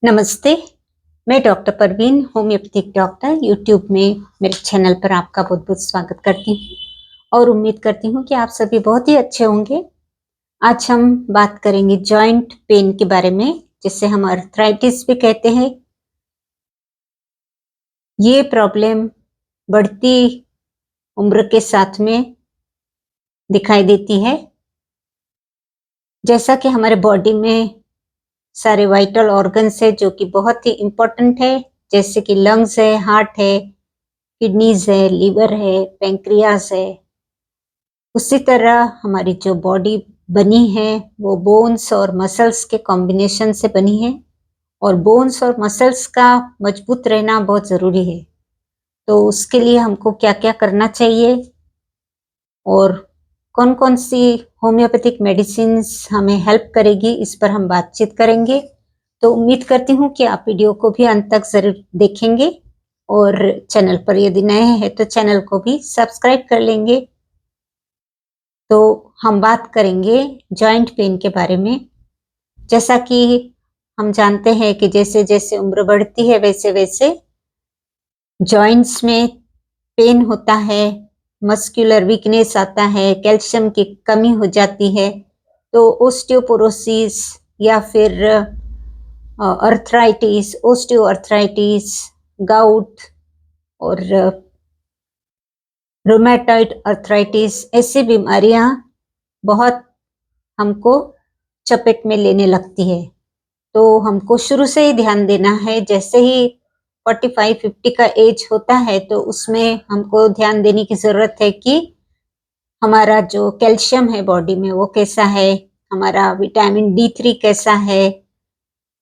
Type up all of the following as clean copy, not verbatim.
नमस्ते, मैं doctor Parveen, homeopathic doctor, YouTube में मेरे चैनल पर आपका बहुत-बहुत स्वागत करती हूँ और उम्मीद करती हूँ कि आप सभी बहुत ही अच्छे होंगे। आज हम बात करेंगे जॉइंट पेन के बारे में, जिसे हम आर्थराइटिस भी कहते हैं। ये प्रॉब्लम बढ़ती उम्र के साथ में दिखाई देती है। जैसा कि हमारे बॉडी में सारे वाइटल ऑर्गन्स है जो कि बहुत ही इम्पोर्टेंट है, जैसे कि लंग्स है, हार्ट है, किडनीज है, लीवर है, पैंक्रियास है। उसी तरह हमारी जो बॉडी बनी है वो बोन्स और मसल्स के कॉम्बिनेशन से बनी है और बोन्स और मसल्स का मजबूत रहना बहुत ज़रूरी है। तो उसके लिए हमको क्या-क्या करना चाहिए और कौन-कौन सी होम्योपैथिक मेडिसिन्स हमें हेल्प करेगी, इस पर हम बातचीत करेंगे। तो उम्मीद करती हूँ कि आप वीडियो को भी अंत तक ज़रूर देखेंगे और चैनल पर यदि नए हैं तो चैनल को भी सब्सक्राइब कर लेंगे। तो हम बात करेंगे जॉइंट पेन के बारे में। जैसा कि हम जानते हैं कि जैसे-जैसे उम्र बढ़ती है वैसे-वैसे जॉइंट्स में पेन होता है, मस्कुलर वीकनेस आता है, कैल्शियम की कमी हो जाती है, तो ओस्टियोपोरोसिस या फिर आर्थराइटिस, ओस्टियोआर्थराइटिस, गाउट और रूमेटॉइड आर्थराइटिस ऐसी बीमारियां बहुत हमको चपेट में लेने लगती है। तो हमको शुरू से ही ध्यान देना है। जैसे ही 45-50 का एज होता है तो उसमें हमको ध्यान देने की ज़रूरत है कि हमारा जो कैल्शियम है बॉडी में वो कैसा है, हमारा विटामिन D3 कैसा है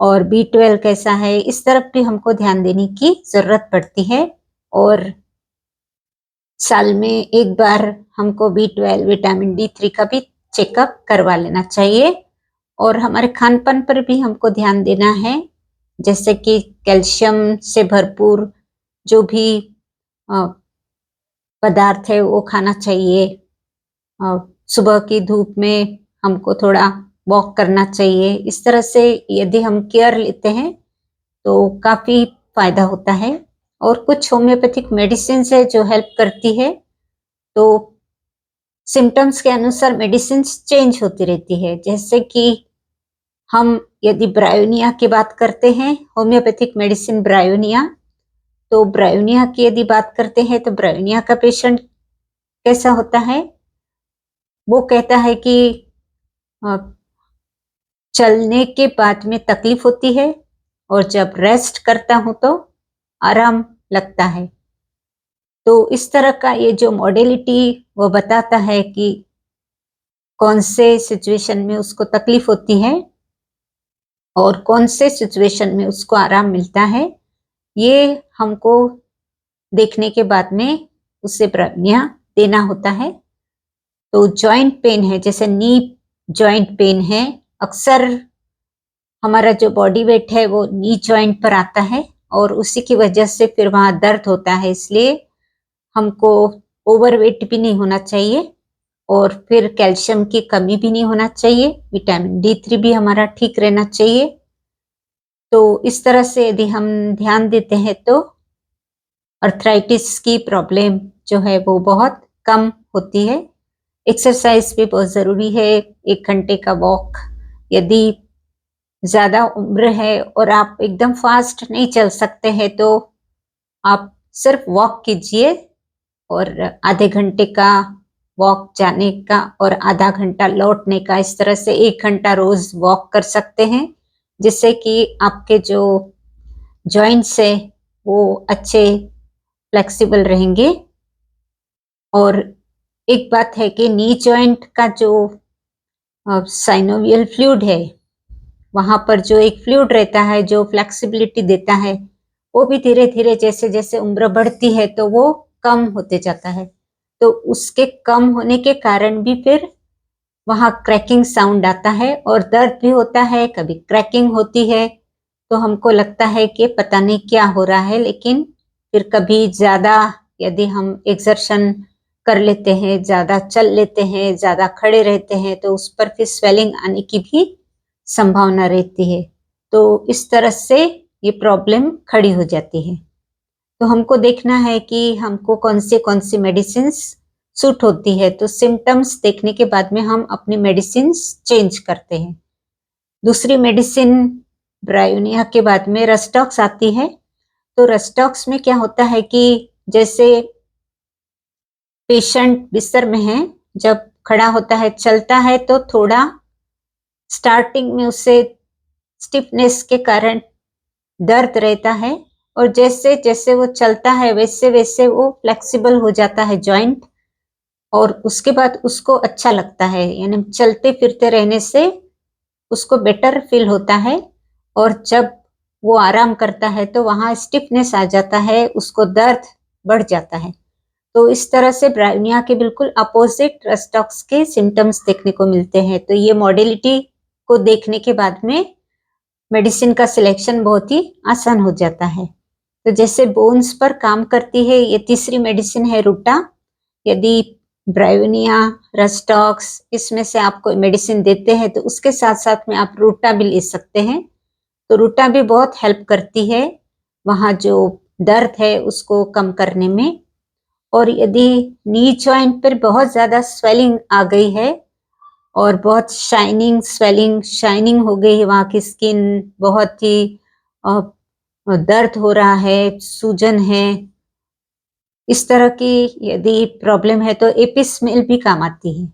और B12 कैसा है, इस तरफ भी हमको ध्यान देने की ज़रूरत पड़ती है। और साल में एक बार हमको B12, विटामिन D3 का भी चेकअप करवा लेना चाहिए और हमारे खान-पान पर भी हमको ध्यान देना है, जैसे कि कैल्शियम से भरपूर जो भी अ, पदार्थ है वो खाना चाहिए। सुबह की धूप में हमको थोड़ा वॉक करना चाहिए। इस तरह से यदि हम केयर लेते हैं तो काफ़ी फ़ायदा होता है। और कुछ होम्योपैथिक मेडिसिन्स है जो हेल्प करती है, तो सिम्पटम्स के अनुसार मेडिसिन्स चेंज होती रहती है। जैसे कि हम यदि ब्रायोनिया की बात करते हैं, होम्योपैथिक मेडिसिन ब्रायोनिया, तो ब्रायोनिया की यदि बात करते हैं तो ब्रायोनिया का पेशेंट कैसा होता है, वो कहता है कि अ, चलने के बाद में तकलीफ होती है और जब रेस्ट करता हूँ तो आराम लगता है। तो इस तरह का ये जो मॉडेलिटी वो बताता है कि कौन से सिचुएशन में उसको तकलीफ होती है और कौन से सिचुएशन में उसको आराम मिलता है, ये हमको देखने के बाद में उसे ब्रायोनिया देना होता है। तो जॉइंट पेन है, जैसे नी जॉइंट पेन है, अक्सर हमारा जो बॉडी वेट है वो नी जॉइंट पर आता है और उसी की वजह से फिर वहाँ दर्द होता है। इसलिए हमको ओवरवेट भी नहीं होना चाहिए और फिर कैल्शियम की कमी भी नहीं होना चाहिए, विटामिन D3 भी हमारा ठीक रहना चाहिए। तो इस तरह से यदि हम ध्यान देते हैं तो आर्थराइटिस की प्रॉब्लम जो है वो बहुत कम होती है। एक्सरसाइज भी बहुत ज़रूरी है, 1 घंटे का वॉक। यदि ज़्यादा उम्र है और आप एकदम फास्ट नहीं चल सकते हैं तो आप सिर्फ वॉक कीजिए और आधे घंटे का वॉक जाने का और आधा घंटा लौटने का, इस तरह से 1 घंटा रोज़ वॉक कर सकते हैं, जिससे कि आपके जो जॉइंट्स है वो अच्छे फ्लेक्सिबल रहेंगे। और एक बात है कि नी जॉइंट का जो साइनोवियल फ्लूइड है, वहाँ पर जो एक फ्लूइड रहता है जो फ्लेक्सिबिलिटी देता है, वो भी धीरे-धीरे जैसे-जैसे उम्र बढ़ती है तो वो कम होते जाता है। तो उसके कम होने के कारण भी फिर वहाँ क्रैकिंग साउंड आता है और दर्द भी होता है, कभी क्रैकिंग होती है, तो हमको लगता है कि पता नहीं क्या हो रहा है, लेकिन फिर कभी ज़्यादा यदि हम एक्सर्शन कर लेते हैं, ज़्यादा चल लेते हैं, ज़्यादा खड़े रहते हैं, तो उस पर फिर स्वेलिंग आने की भी संभावना रहती है। तो इस तरह से ये प्रॉब्लम खड़ी हो जाती है। तो हमको देखना है कि हमको कौन सी मेडिसिन्स सूट होती है। तो सिम्टम्स देखने के बाद में हम अपनी मेडिसिन्स चेंज करते हैं। दूसरी मेडिसिन ब्रायोनिया के बाद में रस्टॉक्स आती है। तो रस्टॉक्स में क्या होता है कि जैसे पेशेंट बिस्तर में है, जब खड़ा होता है, चलता है, तो थोड़ा स्टार्टिंग में उसे स्टिफनेस के कारण दर्द रहता है, और जैसे जैसे वो चलता है वैसे वैसे वो फ्लेक्सिबल हो जाता है जॉइंट, और उसके बाद उसको अच्छा लगता है। यानी चलते फिरते रहने से उसको बेटर फील होता है, और जब वो आराम करता है तो वहाँ स्टिफनेस आ जाता है, उसको दर्द बढ़ जाता है। तो इस तरह से ब्रायोनिया के बिल्कुल अपोजिट रस्टॉक्स के सिम्टम्स देखने को मिलते हैं। तो ये मॉडलिटी को देखने के बाद में मेडिसिन का सिलेक्शन बहुत ही आसान हो जाता है। तो जैसे बोन्स पर काम करती है, ये तीसरी मेडिसिन है रूटा। यदि ब्रायोनिया, रस्टॉक्स इसमें से आप कोई मेडिसिन देते हैं तो उसके साथ साथ में आप रूटा भी ले सकते हैं। तो रूटा भी बहुत हेल्प करती है वहाँ जो दर्द है उसको कम करने में। और यदि नी जॉइंट पर बहुत ज़्यादा स्वेलिंग आ गई है और बहुत शाइनिंग हो गई है, वहाँ की स्किन बहुत ही दर्द हो रहा है, सूजन है, इस तरह की यदि प्रॉब्लम है तो एपिस्मेल भी काम आती है।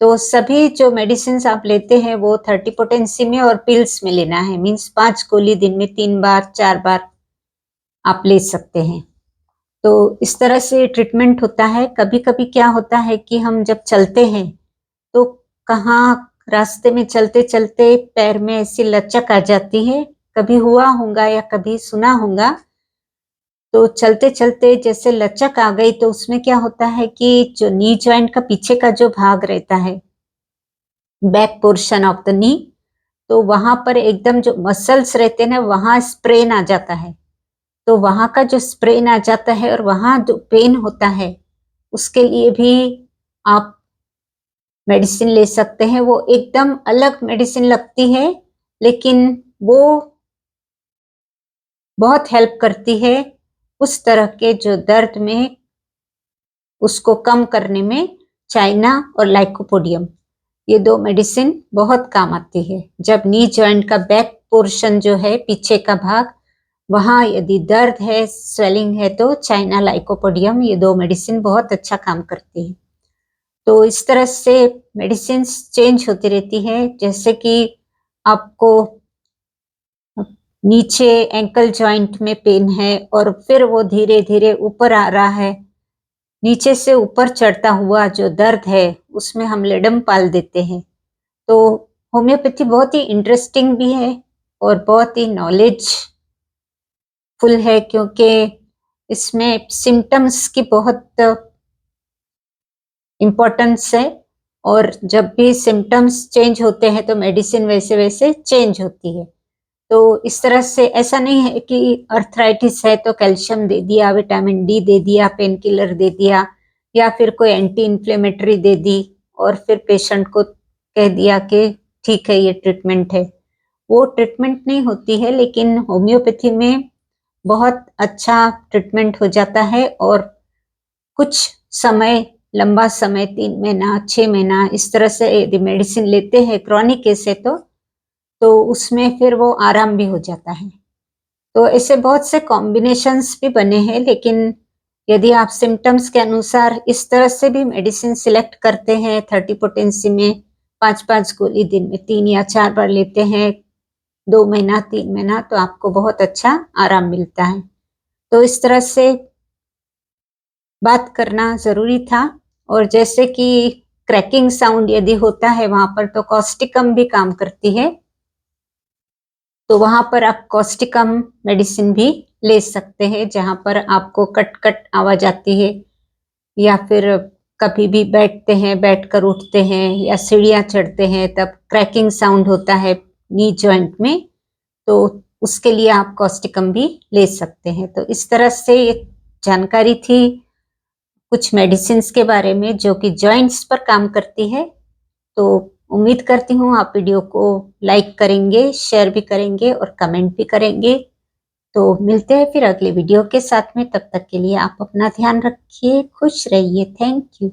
तो सभी जो मेडिसिन आप लेते हैं वो 30 पोटेंसी में और पिल्स में लेना है। मीन्स 5 गोली दिन में 3 बार 4 बार आप ले सकते हैं। तो इस तरह से ट्रीटमेंट होता है। कभी कभी क्या होता है कि हम जब चलते हैं तो कहाँ रास्ते में चलते चलते पैर में ऐसी लचक आ जाती है। कभी हुआ होगा या कभी सुना होगा। तो चलते चलते जैसे लचक आ गई तो उसमें क्या होता है कि जो नी जॉइंट का पीछे का जो भाग रहता है, back portion of the knee, तो वहां पर एकदम जो मसल्स रहते हैं ना, वहां स्प्रेन आ जाता है। तो वहां का जो स्प्रेन आ जाता है और वहां जो पेन होता है उसके लिए भी आप मेडिसिन ले सकते हैं। वो एकदम अलग मेडिसिन लगती है, लेकिन वो बहुत हेल्प करती है उस तरह के जो दर्द में, उसको कम करने में। चाइना और लाइकोपोडियम, ये 2 मेडिसिन बहुत काम आती है। जब नी जॉइंट का बैक पोर्शन जो है, पीछे का भाग, वहाँ यदि दर्द है, स्वेलिंग है, तो चाइना, लाइकोपोडियम, ये 2 मेडिसिन बहुत अच्छा काम करती है। तो इस तरह से मेडिसिन चेंज होती रहती है। जैसे कि आपको नीचे एंकल जॉइंट में पेन है और फिर वो धीरे धीरे ऊपर आ रहा है, नीचे से ऊपर चढ़ता हुआ जो दर्द है उसमें हम लेडम पाल देते हैं। तो होम्योपैथी बहुत ही इंटरेस्टिंग भी है और बहुत ही नॉलेज फुल है, क्योंकि इसमें सिम्टम्स की बहुत इम्पोर्टेंस है, और जब भी सिम्टम्स चेंज होते हैं तो मेडिसिन वैसे वैसे चेंज होती है। तो इस तरह से ऐसा नहीं है कि अर्थराइटिस है तो कैल्शियम दे दिया, विटामिन डी दे दिया, पेन किलर दे दिया, या फिर कोई एंटी इन्फ्लेमेटरी दे दी और फिर पेशेंट को कह दिया कि ठीक है ये ट्रीटमेंट है। वो ट्रीटमेंट नहीं होती है, लेकिन होम्योपैथी में बहुत अच्छा ट्रीटमेंट हो जाता है। और कुछ समय, लंबा समय, 3 महीना 6 महीना, इस तरह से यदि मेडिसिन लेते हैं क्रॉनिक केस है तो उसमें फिर वो आराम भी हो जाता है। तो ऐसे बहुत से कॉम्बिनेशंस भी बने हैं, लेकिन यदि आप सिम्टम्स के अनुसार इस तरह से भी मेडिसिन सिलेक्ट करते हैं, 30 पोटेंसी में 5-5 गोली दिन में 3 या 4 बार लेते हैं, 2 महीना 3 महीना, तो आपको बहुत अच्छा आराम मिलता है। तो इस तरह से बात करना ज़रूरी था। और जैसे कि क्रैकिंग साउंड यदि होता है वहाँ पर, तो कॉस्टिकम भी काम करती है। तो वहाँ पर आप कॉस्टिकम मेडिसिन भी ले सकते हैं, जहाँ पर आपको कट-कट आवाज़ आती है, या फिर कभी भी बैठते हैं, बैठकर उठते हैं, या सीढ़ियाँ चढ़ते हैं तब क्रैकिंग साउंड होता है नी जॉइंट में, तो उसके लिए आप कॉस्टिकम भी ले सकते हैं। तो इस तरह से एक जानकारी थी कुछ मेडिसिन्स के बारे में जो कि जॉइंट्स पर काम करती है। तो उम्मीद करती हूँ आप वीडियो को लाइक करेंगे, शेयर भी करेंगे और कमेंट भी करेंगे। तो मिलते हैं फिर अगले वीडियो के साथ में, तब तक के लिए आप अपना ध्यान रखिए, खुश रहिए। Thank you.